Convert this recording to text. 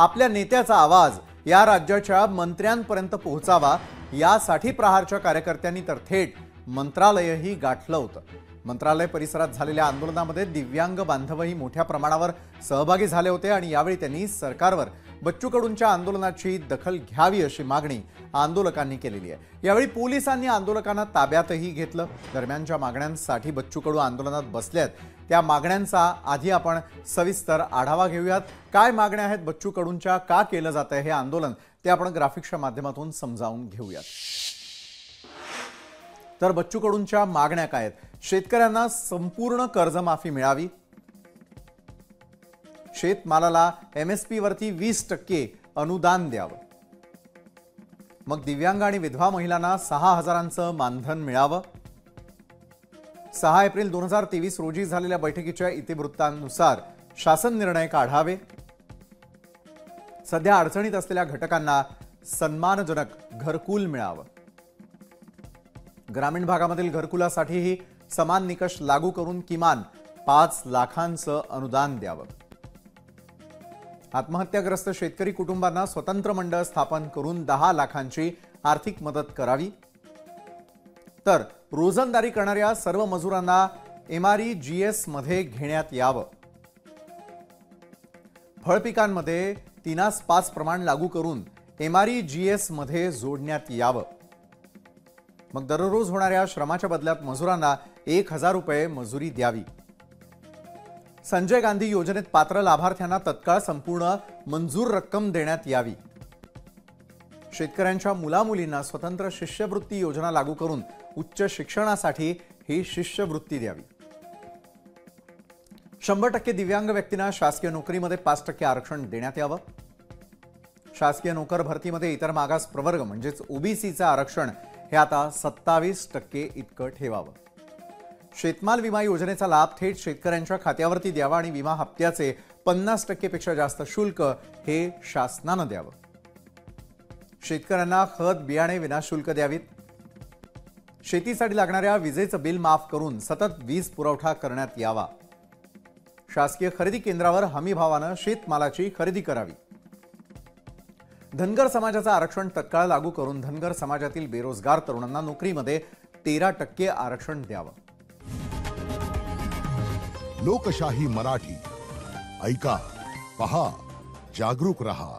आपल्या नेत्याचा आवाज या राज्याच्या मंत्र्यांपर्यंत पोहोचावा यासाठी प्रहारच्या कार्यकर्त्यांनी तर थेट मंत्रालयही गाठलं होतं। मंत्रालय परिसरात झालेल्या आंदोलनामध्ये दिव्यांग बांधवही मोठ्या प्रमाणावर सहभागी झाले होते आणि यावेळी त्यांनी सरकारवर बच्चू कडूंच्या आंदोलनाची दखल घ्यावी अशी मागणी आंदोलकांनी केलेली आहे। यावेळी पोलिसांनी आंदोलकांना ताब्यातही घेतलं। दरम्यानच्या मागण्यांसाठी बच्चू कडू आंदोलनात बसलेत, त्या मागण्यांचा आधी आपण सविस्तर आढावा घेऊयात। काय मागण्या आहेत बच्चू कडूंच्या, का केलं जातंय हे आंदोलन, ते आपण ग्राफिक्सच्या माध्यमातून समजावून घेऊयात। तर बच्चू कडूंच्या मागण्या काय आहेत? शेतकऱ्यांना संपूर्ण कर्जमाफी मिळावी, शेतमालाला एमएसपी वरती 20% अनुदान द्यावं, मग दिव्यांग आणि विधवा महिलांना 6,000चं मानधन मिळावं। 6 एप्रिल 2023 रोजी झालेल्या बैठकीच्या इतिवृत्तानुसार शासन निर्णय काढावे। सध्या अडचणीत असलेल्या घटकांना सन्मानजनक घरकुल मिळावं। ग्रामीण भागामधील घरकुलासाठीही समान निकष लागू करून किमान 5 लाखांचं अनुदान द्यावं। आत्महत्याग्रस्त शेतकरी कुटुंबांना स्वतंत्र मंडळ स्थापन करून 10 लाखांची आर्थिक मदत करावी। तर रोजंदारी करणाऱ्या सर्व मजुरांना MREGS मध्ये घेण्यात यावं। फळपिकांमध्ये 3:5 प्रमाण लागू करून MREGS मध्ये जोडण्यात यावं। मग दररोज होणाऱ्या श्रमाच्या बदल्यात मजुरांना 1,000 रुपये मजुरी द्यावी। संजय गांधी योजनेत पात्र लाभार्थ्यांना तत्काळ संपूर्ण मंजूर रक्कम देण्यात यावी। शेतकऱ्यांच्या मुलामुलींना स्वतंत्र शिष्यवृत्ती योजना लागू करून उच्च शिक्षणासाठी ही शिष्यवृत्ती द्यावी। 100% दिव्यांग व्यक्तींना शासकीय नोकरीमध्ये 5% आरक्षण देण्यात यावं। शासकीय नोकर भरतीमध्ये इतर मागास प्रवर्ग म्हणजेच ओबीसीचं आरक्षण हे आता 27% इतकं ठेवावं। शेतमाल विमा योजनेचा लाभ थेट शेतकऱ्यांच्या खात्यावरती द्यावा आणि विमा हप्त्याचे 50% पेक्षा जास्त शुल्क हे शासनानं द्यावं। शेतकऱ्यांना खत बियाणे विनाशुल्क द्यावीत। शेतीसाठी लागणाऱ्या विजेचं बिल माफ करून सतत वीज पुरवठा करण्यात यावा। शासकीय खरेदी केंद्रावर हमी भावानं शेतमालाची खरेदी करावी। धनगर समाजाचं आरक्षण तत्काळ लागू करून धनगर समाजातील बेरोजगार तरुणांना नोकरीमध्ये 13% आरक्षण द्यावं। लोकशाही मराठी ऐका, पहा, जागरूक रहा।